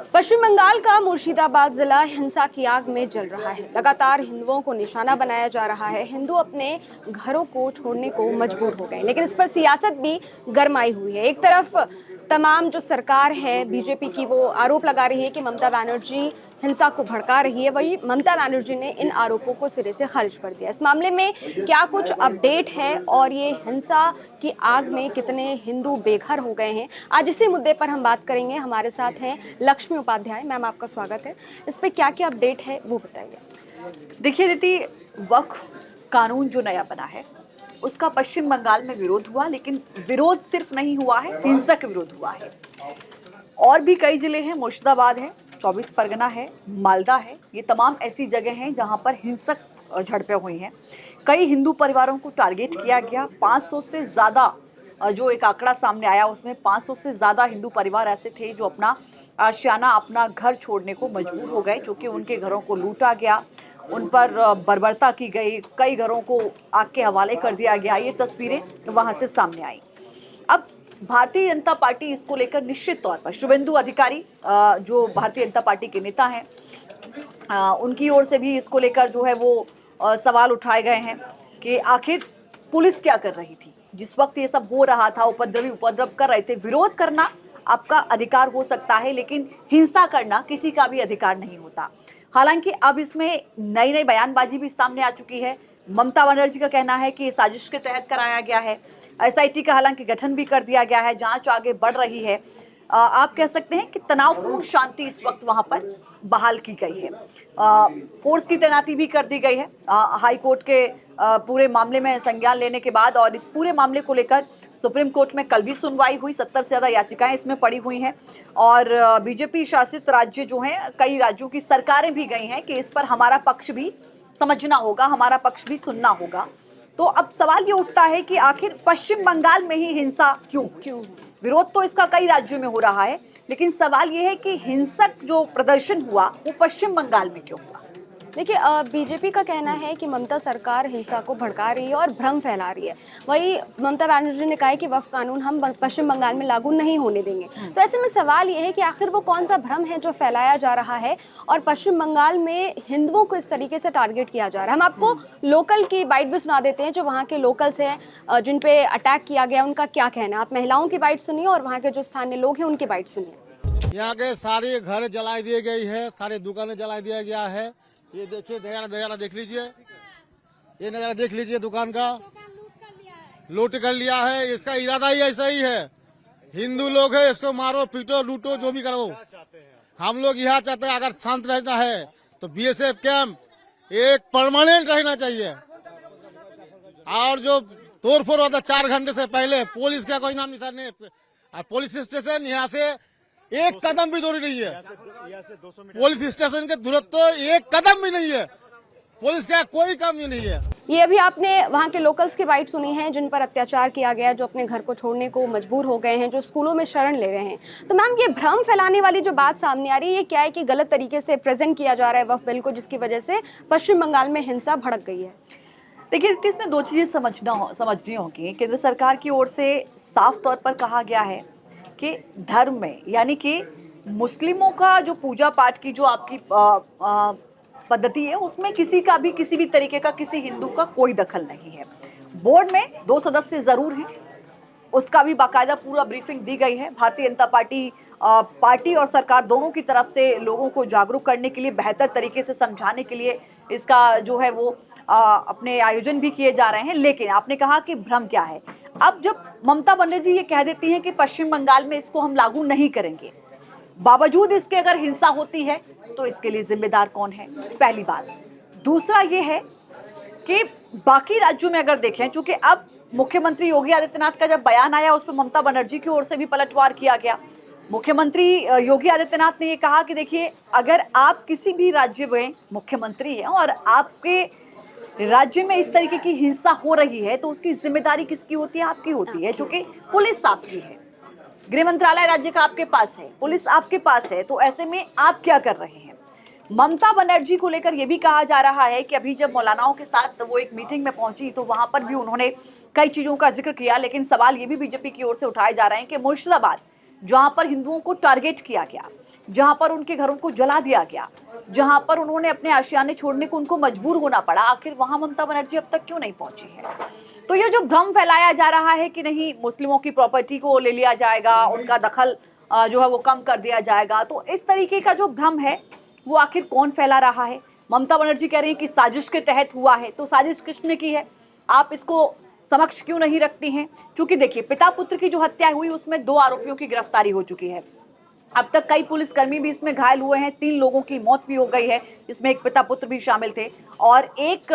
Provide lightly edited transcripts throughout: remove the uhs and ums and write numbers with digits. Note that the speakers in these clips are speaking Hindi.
पश्चिम बंगाल का मुर्शिदाबाद जिला हिंसा की आग में जल रहा है। लगातार हिंदुओं को निशाना बनाया जा रहा है। हिंदू अपने घरों को छोड़ने को मजबूर हो गए, लेकिन इस पर सियासत भी गरमाई हुई है। एक तरफ तमाम जो सरकार है बीजेपी की, वो आरोप लगा रही है कि ममता बनर्जी हिंसा को भड़का रही है। वही ममता बनर्जी ने इन आरोपों को सिरे से खारिज कर दिया। इस मामले में क्या कुछ अपडेट है और ये हिंसा की आग में कितने हिंदू बेघर हो गए हैं, आज इसी मुद्दे पर हम बात करेंगे। हमारे साथ हैं लक्ष्मी उपाध्याय। मैम, आपका स्वागत है। इस पे क्या क्या अपडेट है वो बताइए। देखिए दीदी, वक्फ कानून जो नया बना है उसका पश्चिम बंगाल में विरोध हुआ, लेकिन विरोध सिर्फ नहीं हुआ है, हिंसक विरोध हुआ है। और भी कई जिले हैं, मुर्शिदाबाद है, 24 परगना है, मालदा है, ये तमाम ऐसी जगह हैं जहां पर हिंसक झड़पें हुई हैं। कई हिंदू परिवारों को टारगेट किया गया। 500 से ज़्यादा जो एक आंकड़ा सामने आया उसमें 500 से ज़्यादा हिंदू परिवार ऐसे थे जो अपना आशियाना, अपना घर छोड़ने को मजबूर हो गए, क्योंकि उनके घरों को लूटा गया, उन पर बर्बरता की गई, कई घरों को आग के हवाले कर दिया गया। ये तस्वीरें वहाँ से सामने आई। अब भारतीय जनता पार्टी इसको लेकर निश्चित तौर पर, शुभेंदु अधिकारी जो भारतीय जनता पार्टी के नेता हैं, उनकी ओर से भी इसको लेकर जो है वो सवाल उठाए गए हैं कि आखिर पुलिस क्या कर रही थी जिस वक्त ये सब हो रहा था। उपद्रवी उपद्रव कर रहे थे। विरोध करना आपका अधिकार हो सकता है, लेकिन हिंसा करना किसी का भी अधिकार नहीं होता। हालांकि अब इसमें नई नई बयानबाजी भी सामने आ चुकी है। ममता बनर्जी का कहना है कि साजिश के तहत कराया गया है। एसआईटी का हालांकि गठन भी कर दिया गया है, जांच आगे बढ़ रही है। आप कह सकते हैं कि तनावपूर्ण शांति इस वक्त वहां पर बहाल की गई है। फोर्स की तैनाती भी कर दी गई है हाई कोर्ट के पूरे मामले में संज्ञान लेने के बाद। और इस पूरे मामले को लेकर सुप्रीम कोर्ट में कल भी सुनवाई हुई। 70 से ज़्यादा याचिकाएं इसमें पड़ी हुई हैं और बीजेपी शासित राज्य जो हैं, कई राज्यों की सरकारें भी गई हैं कि इस पर हमारा पक्ष भी समझना होगा, हमारा पक्ष भी सुनना होगा। तो अब सवाल ये उठता है कि आखिर पश्चिम बंगाल में ही हिंसा क्यों? विरोध तो इसका कई राज्यों में हो रहा है, लेकिन सवाल ये है कि हिंसक जो प्रदर्शन हुआ वो पश्चिम बंगाल में क्यों हुआ? देखिए, बीजेपी का कहना है कि ममता सरकार हिंसा को भड़का रही है और भ्रम फैला रही है। वही ममता बनर्जी ने कहा है कि वक्फ कानून हम पश्चिम बंगाल में लागू नहीं होने देंगे। तो ऐसे में सवाल ये है कि आखिर वो कौन सा भ्रम है जो फैलाया जा रहा है और पश्चिम बंगाल में हिंदुओं को इस तरीके से टारगेट किया जा रहा है। हम आपको लोकल की बाइट भी सुना देते हैं, जो वहाँ के लोकल्स हैं जिन पे अटैक किया गया, उनका क्या कहना है। आप महिलाओं की बाइट सुनिए और वहाँ के जो स्थानीय लोग हैं उनकी बाइट सुनिए। यहाँ के सारे घर जला दिए गई है, सारे दुकानें जला दिया गया है। ये देखिए, नजारा देख लीजिए, ये नजारा देख लीजिए, दुकान का लूट कर लिया है। इसका इरादा ही ऐसा ही है। हिंदू लोग है, इसको मारो, पीटो, लूटो, जो भी करो। हम लोग यहाँ चाहते हैं अगर शांत रहना है तो बीएसएफ कैंप एक परमानेंट रहना चाहिए। और जो तोड़फोड़ होता 4 घंटे से पहले, पुलिस का कोई नाम निशान नहीं। पुलिस स्टेशन यहाँ से एक कदम भी दूरी नहीं है। पुलिस स्टेशन के दूरत्व तो एक कदम भी नहीं है। पुलिस का कोई काम ही नहीं है। ये अभी आपने वहाँ के लोकल्स की बाइट सुनी है जिन पर अत्याचार किया गया, जो अपने घर को छोड़ने को मजबूर हो गए हैं, जो स्कूलों में शरण ले रहे हैं। तो मैम, ये भ्रम फैलाने वाली जो बात सामने आ रही है, ये क्या है कि गलत तरीके से प्रेजेंट किया जा रहा है वक्फ बिल को, जिसकी वजह से पश्चिम बंगाल में हिंसा भड़क गई है। देखिए, इसमें 2 चीजें समझनी होगी। केंद्र सरकार की ओर से साफ तौर पर कहा गया है कि धर्म में, यानी कि मुस्लिमों का जो पूजा पाठ की जो आपकी पद्धति है, उसमें किसी का भी किसी भी तरीके का किसी हिंदू का कोई दखल नहीं है। बोर्ड में 2 सदस्य जरूर हैं, उसका भी बाकायदा पूरा ब्रीफिंग दी गई है। भारतीय जनता पार्टी और सरकार दोनों की तरफ से लोगों को जागरूक करने के लिए, बेहतर तरीके से समझाने के लिए इसका जो है वो अपने आयोजन भी किए जा रहे हैं। लेकिन आपने कहा कि भ्रम क्या है। अब जब ममता बनर्जी ये कह देती हैं कि पश्चिम बंगाल में इसको हम लागू नहीं करेंगे, बावजूद इसके अगर हिंसा होती है तो इसके लिए जिम्मेदार कौन है, पहली बात। दूसरा ये है कि बाकी राज्यों में अगर देखें, चूंकि अब मुख्यमंत्री योगी आदित्यनाथ का जब बयान आया उस पर ममता बनर्जी की ओर से भी पलटवार किया गया। मुख्यमंत्री योगी आदित्यनाथ ने ये कहा कि देखिए, अगर आप किसी भी राज्य में मुख्यमंत्री हैं और आपके राज्य में इस तरीके की हिंसा हो रही है तो उसकी जिम्मेदारी किसकी होती है? आपकी होती है, क्योंकि पुलिस आपकी है, गृह मंत्रालय राज्य का आपके पास है, पुलिस आपके पास है। तो ऐसे में आप क्या कर रहे हैं? ममता बनर्जी को लेकर यह भी कहा जा रहा है कि अभी जब मौलानाओं के साथ वो एक मीटिंग में पहुंची तो वहां पर भी उन्होंने कई चीजों का जिक्र किया। लेकिन सवाल ये भी बीजेपी की ओर से उठाए जा रहे हैं कि मुर्शिदाबाद, जहां पर हिंदुओं को टारगेट किया गया, जहां पर उनके घरों को जला दिया गया, जहां पर उन्होंने अपने आशियाने छोड़ने को उनको मजबूर होना पड़ा, आखिर वहां ममता बनर्जी अब तक क्यों नहीं पहुंची है? तो ये जो भ्रम फैलाया जा रहा है कि नहीं मुस्लिमों की प्रॉपर्टी को ले लिया जाएगा, उनका दखल जो है वो कम कर दिया जाएगा, तो इस तरीके का जो भ्रम है वो आखिर कौन फैला रहा है? ममता बनर्जी कह रही है कि साजिश के तहत हुआ है, तो साजिश किसने की है? आप इसको समक्ष क्यों नहीं रखती हैं? क्योंकि देखिए पिता पुत्र की जो हत्या हुई उसमें 2 आरोपियों की गिरफ्तारी हो चुकी है। अब तक कई पुलिसकर्मी भी इसमें घायल हुए हैं, 3 लोगों की मौत भी हो गई है, जिसमें एक पिता पुत्र भी शामिल थे, और एक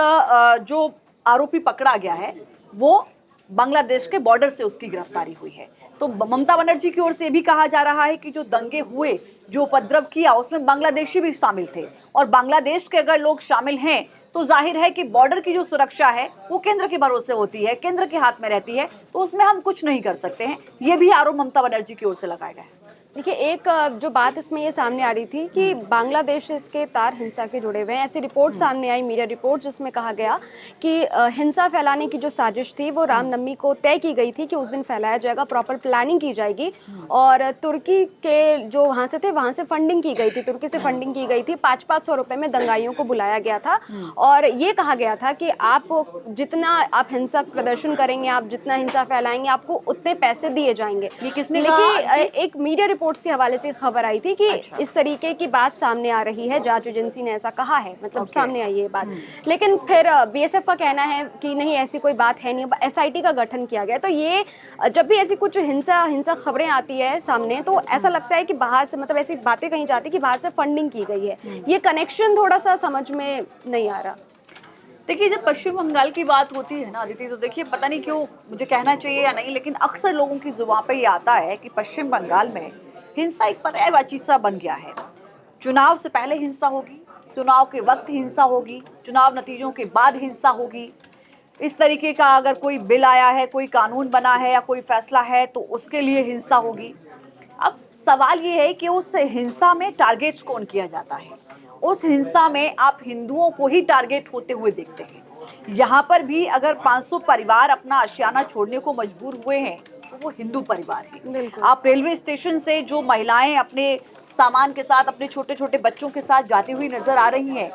जो आरोपी पकड़ा गया है वो बांग्लादेश के बॉर्डर से उसकी गिरफ्तारी हुई है। तो ममता बनर्जी की ओर से भी कहा जा रहा है कि जो दंगे हुए, जो उपद्रव किया, उसमें बांग्लादेशी भी शामिल थे, और बांग्लादेश के अगर लोग शामिल हैं तो जाहिर है कि बॉर्डर की जो सुरक्षा है वो केंद्र के भरोसे होती है, केंद्र के हाथ में रहती है, तो उसमें हम कुछ नहीं कर सकते हैं। ये भी आरोप ममता बनर्जी की ओर से लगाया गया है। देखिए, एक जो बात इसमें ये सामने आ रही थी कि बांग्लादेश से इसके तार हिंसा के जुड़े हुए हैं, ऐसी रिपोर्ट सामने आई, मीडिया रिपोर्ट, जिसमें कहा गया कि हिंसा फैलाने की जो साजिश थी वो रामनवमी को तय की गई थी कि उस दिन फैलाया जाएगा, प्रॉपर प्लानिंग की जाएगी, और तुर्की के जो वहाँ से थे वहाँ से फंडिंग की गई थी, तुर्की से फंडिंग की गई थी, 500-500 रुपये में दंगाइयों को बुलाया गया था, और ये कहा गया था कि आप जितना आप हिंसक प्रदर्शन करेंगे, आप जितना हिंसा फैलाएंगे, आपको उतने पैसे दिए जाएंगे। ये किसने लेकिन एक मीडिया रिपोर्ट्स के हवाले से खबर आई थी कि इस तरीके की बात सामने आ रही है, जांच एजेंसी ने ऐसा कहा है, मतलब सामने आई है बात। लेकिन फिर बीएसएफ का कहना है कि नहीं, ऐसी कोई बात है नहीं, एसआईटी का गठन किया गया। तो ये जब भी ऐसी कुछ हिंसा खबरें आती है सामने, तो ऐसा लगता है कि बाहर से, मतलब ऐसी बातें कही जाती है कि बाहर से फंडिंग की गई है। ये कनेक्शन थोड़ा सा समझ में नहीं आ रहा। देखिए, जब पश्चिम बंगाल की बात होती है ना अदिति, तो देखिए पता नहीं क्यों मुझे कहना चाहिए या नहीं, लेकिन अक्सर लोगों की जुबान पे ये आता है कि पश्चिम बंगाल में हिंसा एक पर्यायवाची सा बन गया है। चुनाव से पहले हिंसा होगी, चुनाव के वक्त हिंसा होगी, चुनाव नतीजों के बाद हिंसा होगी। इस तरीके का अगर कोई बिल आया है, कोई कानून बना है या कोई फैसला है तो उसके लिए हिंसा होगी। अब सवाल ये है कि उस हिंसा में टारगेट्स कौन किया जाता है? उस हिंसा में आप हिंदुओं को ही टारगेट होते हुए देखते हैं। यहाँ पर भी अगर 500 परिवार अपना आशियाना छोड़ने को मजबूर हुए हैं तो वो हिंदू परिवार हैं। आप रेलवे स्टेशन से जो महिलाएं अपने सामान के साथ, अपने छोटे छोटे बच्चों के साथ जाती हुई नजर आ रही हैं,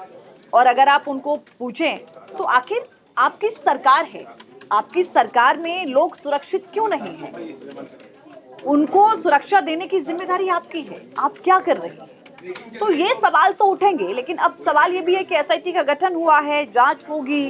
और अगर आप उनको पूछें तो आखिर आपकी सरकार है, आपकी सरकार में लोग सुरक्षित क्यों नहीं हैं? उनको सुरक्षा देने की जिम्मेदारी आपकी है, आप क्या कर रही हैं? तो ये सवाल तो उठेंगे, लेकिन अब सवाल ये भी है कि एसआईटी का गठन हुआ है, जांच होगी,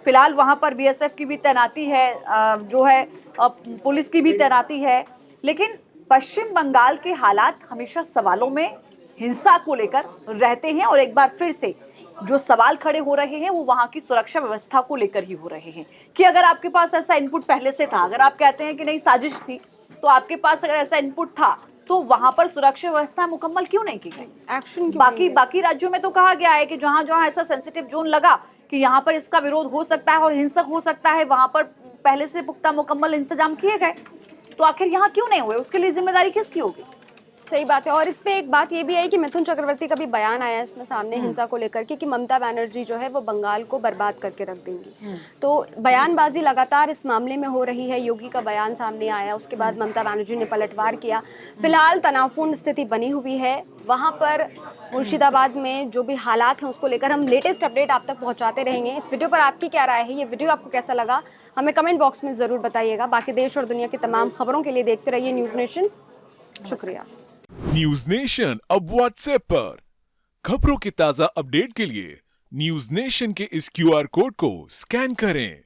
फिलहाल वहां पर बीएसएफ की भी तैनाती है, जो है पुलिस की भी तैनाती है, लेकिन पश्चिम बंगाल के हालात हमेशा सवालों में हिंसा को लेकर रहते हैं, और एक बार फिर से जो सवाल खड़े हो रहे हैं वो वहां की सुरक्षा व्यवस्था को लेकर ही हो रहे हैं कि अगर आपके पास ऐसा इनपुट पहले से था, अगर आप कहते हैं कि नहीं साजिश थी, तो आपके पास अगर ऐसा इनपुट था तो वहां पर सुरक्षा व्यवस्था मुकम्मल क्यों नहीं की गई? एक्शन बाकी राज्यों में तो कहा गया है कि जहां जहां ऐसा सेंसिटिव जोन लगा कि यहाँ पर इसका विरोध हो सकता है और हिंसक हो सकता है, वहां पर पहले से पुख्ता मुकम्मल इंतजाम किए गए। तो आखिर यहाँ क्यों नहीं हुए? उसके लिए जिम्मेदारी किसकी होगी? सही बात है। और इस पे एक बात ये भी है कि मिथुन चक्रवर्ती का भी बयान आया इसमें सामने हिंसा को लेकर कि ममता बनर्जी जो है वो बंगाल को बर्बाद करके रख देंगी। तो बयानबाजी लगातार इस मामले में हो रही है। योगी का बयान सामने आया, उसके बाद ममता बनर्जी ने पलटवार किया। फिलहाल तनावपूर्ण स्थिति बनी हुई है वहाँ पर मुर्शिदाबाद में। जो भी हालात हैं उसको लेकर हम लेटेस्ट अपडेट आप तक पहुँचाते रहेंगे। इस वीडियो पर आपकी क्या राय है? ये वीडियो आपको कैसा लगा हमें कमेंट बॉक्स में ज़रूर बताइएगा। बाकी देश और दुनिया की तमाम खबरों के लिए देखते रहिए न्यूज़ नेशन। शुक्रिया। न्यूज नेशन अब व्हाट्सएप पर खबरों की ताजा अपडेट के लिए न्यूज नेशन के इस क्यूआर कोड को स्कैन करें।